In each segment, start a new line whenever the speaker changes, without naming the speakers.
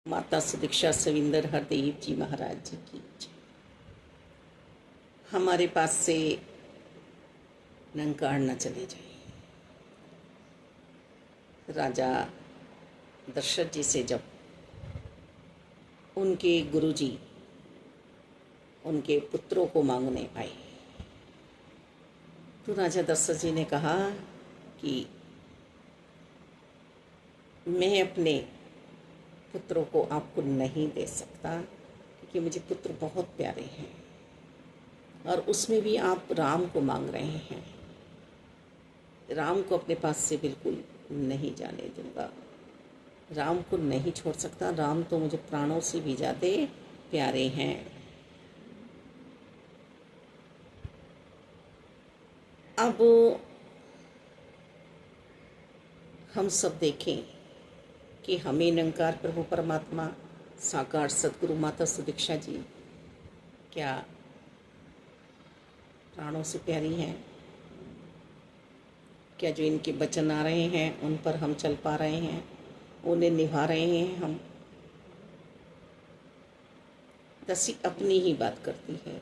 माता सुदीक्षा सविंदर हरदेव जी महाराज जी की जय। हमारे पास से नंकार न चले जाए। राजा दशरथ जी से जब उनके गुरुजी उनके पुत्रों को मांगने आए तो राजा दशरथ जी ने कहा कि मैं अपने पुत्रों को आपको नहीं दे सकता क्योंकि मुझे पुत्र बहुत प्यारे हैं और उसमें भी आप राम को मांग रहे हैं। राम को अपने पास से बिल्कुल नहीं जाने दूंगा, राम को नहीं छोड़ सकता। राम तो मुझे प्राणों से भी ज़्यादा प्यारे हैं। अब हम सब देखें कि हमें निरंकार प्रभु परमात्मा साकार सदगुरु माता सुदीक्षा जी क्या प्राणों से प्यारी हैं? क्या जो इनके वचन आ रहे हैं उन पर हम चल पा रहे हैं, उन्हें निभा रहे हैं हम? दसी अपनी ही बात करती है।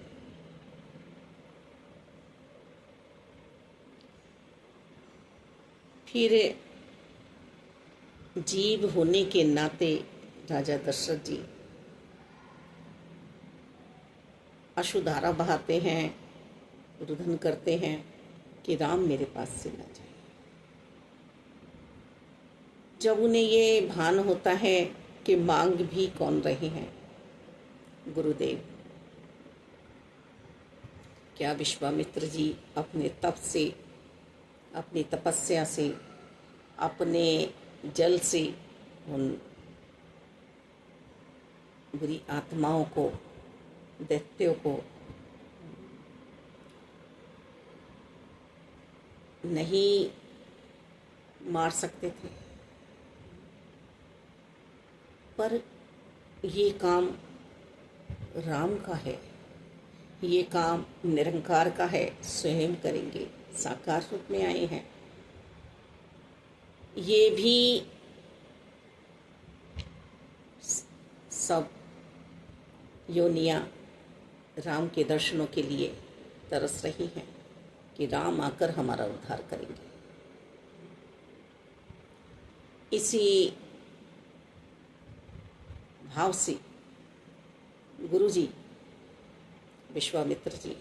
फिर जीव होने के नाते राजा दशरथ जी अश्रुधारा बहाते हैं, रुदन करते हैं कि राम मेरे पास से न जाए। जब उन्हें ये भान होता है कि मांग भी कौन रहे हैं गुरुदेव, क्या विश्वामित्र जी अपने तप से, अपनी तपस्या से, अपने जल से उन बुरी आत्माओं को, दैत्यों को नहीं मार सकते थे? पर ये काम राम का है, ये काम निरंकार का है, स्वयं करेंगे, साकार रूप में आए हैं। ये भी सब योनियां राम के दर्शनों के लिए तरस रही हैं कि राम आकर हमारा उद्धार करेंगे। इसी भाव से गुरुजी विश्वामित्र जी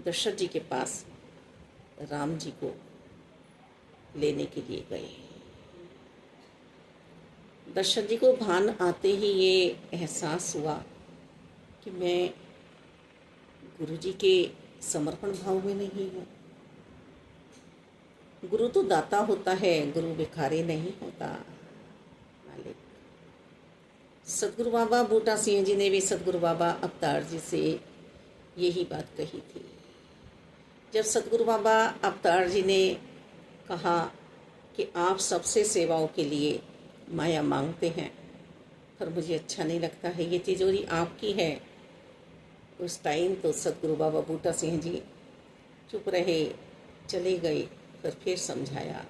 दशरथ जी के पास राम जी को लेने के लिए गए। दशरथ जी को भान आते ही ये एहसास हुआ कि मैं गुरुजी के समर्पण भाव में नहीं हूँ। गुरु तो दाता होता है, गुरु भिखारी नहीं होता मालिक। सतगुरु बाबा बूटा सिंह जी ने भी सतगुरु बाबा अवतार जी से यही बात कही थी। जब सतगुरु बाबा अवतार जी ने कहा कि आप सबसे सेवाओं के लिए माया मांगते हैं, पर मुझे अच्छा नहीं लगता है, ये तिजोरी आपकी है। उस टाइम तो सतगुरु बाबा बूटा सिंह जी चुप रहे, चले गए। फिर समझाया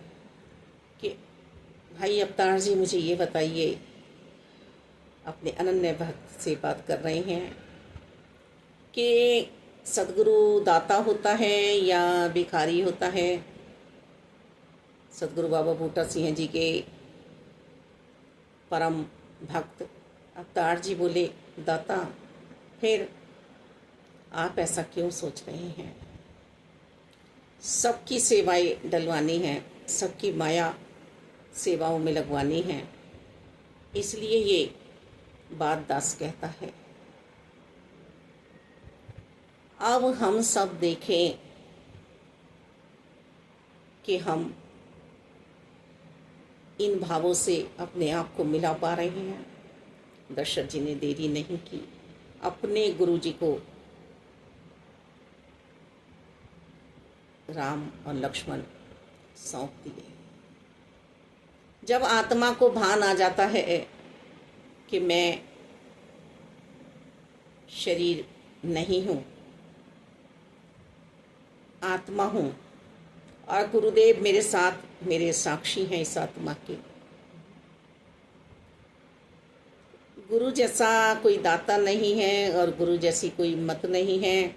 कि भाई अवतार जी, मुझे ये बताइए, अपने अनन्य भक्त से बात कर रहे हैं कि सतगुरु दाता होता है या भिखारी होता है? सतगुरु बाबा बूटा सिंह जी के परम भक्त अवतार जी बोले, दाता। फिर आप ऐसा क्यों सोच रहे हैं? सबकी सेवाएं डलवानी हैं, सबकी माया सेवाओं में लगवानी है, इसलिए ये बात दास कहता है। अब हम सब देखें कि हम इन भावों से अपने आप को मिला पा रहे हैं। दशरथ जी ने देरी नहीं की, अपने गुरु जी को राम और लक्ष्मण सौंप दिए। जब आत्मा को भान आ जाता है कि मैं शरीर नहीं हूँ, आत्मा हूँ और गुरुदेव मेरे साथ, मेरे साक्षी हैं इस आत्मा के, गुरु जैसा कोई दाता नहीं है और गुरु जैसी कोई मत नहीं है।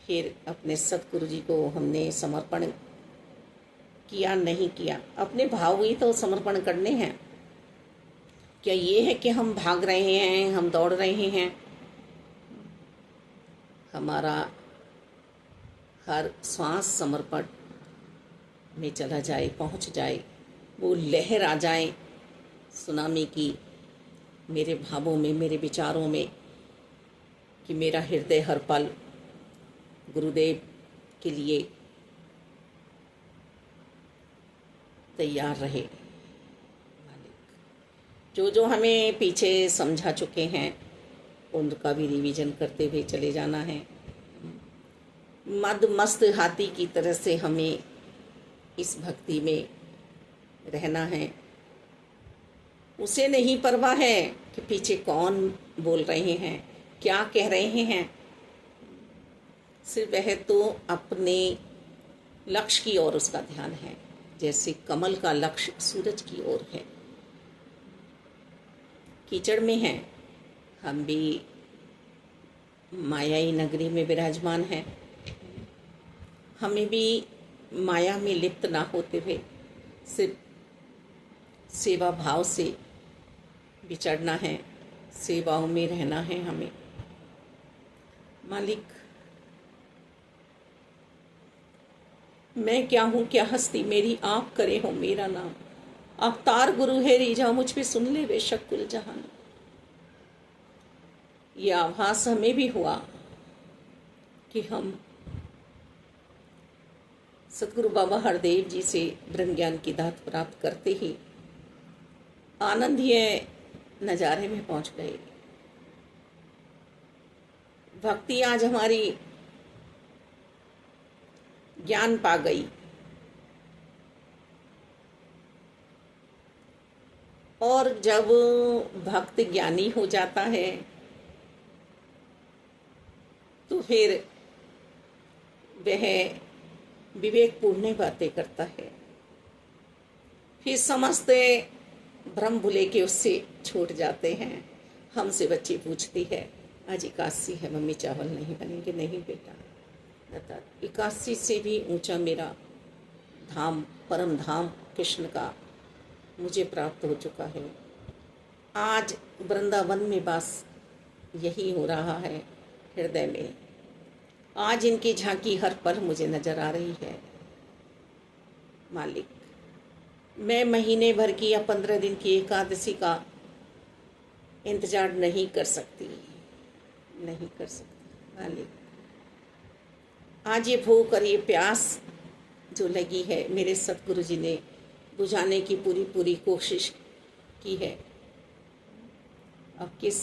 फिर अपने सतगुरु जी को हमने समर्पण किया नहीं किया, अपने भाव ही तो समर्पण करने हैं। क्या ये है कि हम भाग रहे हैं, हम दौड़ रहे हैं? हमारा हर श्वास समर्पण में चला जाए, पहुंच जाए, वो लहर आ जाए सुनामी की मेरे भावों में, मेरे विचारों में, कि मेरा हृदय हर पल गुरुदेव के लिए तैयार रहे। जो जो हमें पीछे समझा चुके हैं उनका भी रिवीजन करते हुए चले जाना है। मद मस्त हाथी की तरह से हमें इस भक्ति में रहना है। उसे नहीं परवाह है कि पीछे कौन बोल रहे हैं, क्या कह रहे हैं। सिर्फ वह तो अपने लक्ष्य की ओर उसका ध्यान है, जैसे कमल का लक्ष्य सूरज की ओर है। कीचड़ में हैं हम भी, मायाई नगरी में विराजमान हैं। हमें भी माया में लिप्त ना होते हुए सिर्फ सेवा भाव से विचरना है, सेवाओं में रहना है हमें। मालिक, मैं क्या हूँ, क्या हस्ती मेरी, आप करे हो मेरा नाम। अवतार गुरु है रीझा, मुझ पे सुन ले बेशक कुल जहान। ये आभास हमें भी हुआ कि हम सतगुरु बाबा हरदेव जी से ब्रह्म ज्ञान की दात प्राप्त करते ही आनंदीय नज़ारे में पहुंच गए। भक्ति आज हमारी ज्ञान पा गई, और जब भक्त ज्ञानी हो जाता है तो फिर वह विवेकपूर्ण बातें करता है। फिर समस्त भ्रम भुले के उससे छूट जाते हैं। हमसे बच्ची पूछती है, आज एकादशी है मम्मी, चावल नहीं बनेंगे? नहीं बेटा, बता, एकादशी से भी ऊंचा मेरा धाम, परम धाम कृष्ण का मुझे प्राप्त हो चुका है। आज वृंदावन में बस यही हो रहा है हृदय में। आज इनकी झांकी हर पल मुझे नजर आ रही है। मालिक, मैं महीने भर की या 15 दिन की एकादशी का इंतजार नहीं कर सकती, नहीं कर सकती। मालिक, आज ये भूख और ये प्यास जो लगी है, मेरे सतगुरु जी ने बुझाने की पूरी पूरी कोशिश की है। अब किस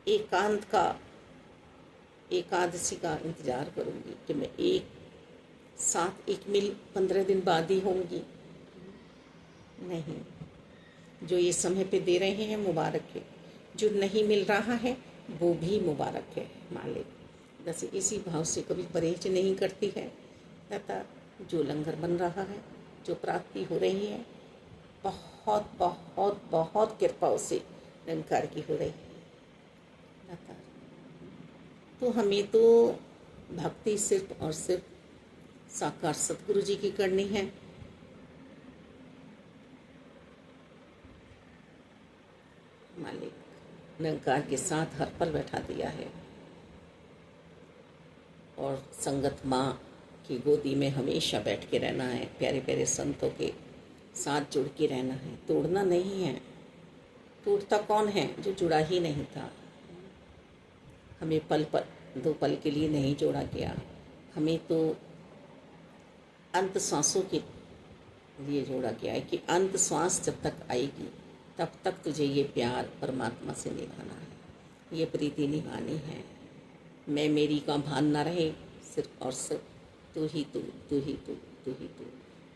एकांत का, एकादशी का इंतजार करूंगी कि मैं एक साथ एक मिल 15 दिन बाद ही होंगी? नहीं, जो ये समय पे दे रहे हैं मुबारक है, जो नहीं मिल रहा है वो भी मुबारक है। मालिक, बस इसी भाव से कभी परहेज नहीं करती है। तथा जो लंगर बन रहा है, जो प्राप्ति हो रही है, बहुत बहुत बहुत कृपा से निरंकार की हो रही है। तो हमें तो भक्ति सिर्फ और सिर्फ साकार सतगुरु जी की करनी है। मालिक, निरंकार के साथ हर पल बैठा दिया है, और संगत माँ की गोदी में हमेशा बैठ के रहना है। प्यारे प्यारे संतों के साथ जुड़ के रहना है, तोड़ना नहीं है। टूटता कौन है? जो जुड़ा ही नहीं था। हमें पल पल, 2 पल के लिए नहीं जोड़ा गया, हमें तो अंत सांसों के लिए जोड़ा गया है कि अंत सांस जब तक आएगी तब तक तुझे ये प्यार परमात्मा से निभाना है, ये प्रीति निभानी है। मैं मेरी का भान ना रहे, सिर्फ और सिर्फ तू ही तू, तू ही तू, तू ही तू,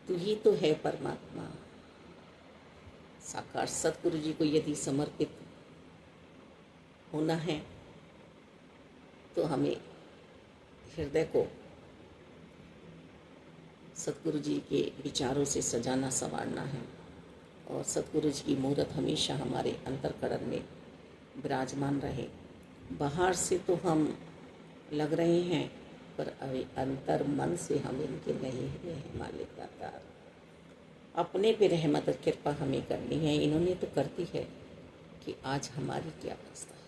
तू ही तो है परमात्मा। साकार सतगुरु जी को यदि समर्पित होना है तो हमें हृदय को सतगुरु जी के विचारों से सजाना संवारना है और सतगुरु जी की मूर्त हमेशा हमारे अंतःकरण में विराजमान रहे। बाहर से तो हम लग रहे हैं पर अभी अंतर मन से हम इनके नहीं हुए हैं। मालिक दाता अपने पे रहमत और कृपा हमें करनी है। इन्होंने तो कर दी है कि आज हमारी क्या अवस्था है।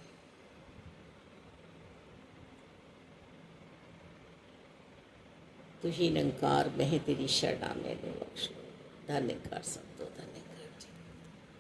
तू ही निरंकार मैं तेरी शरणा मैंने बख्श लो। धन्यकार संतो धन्यकार।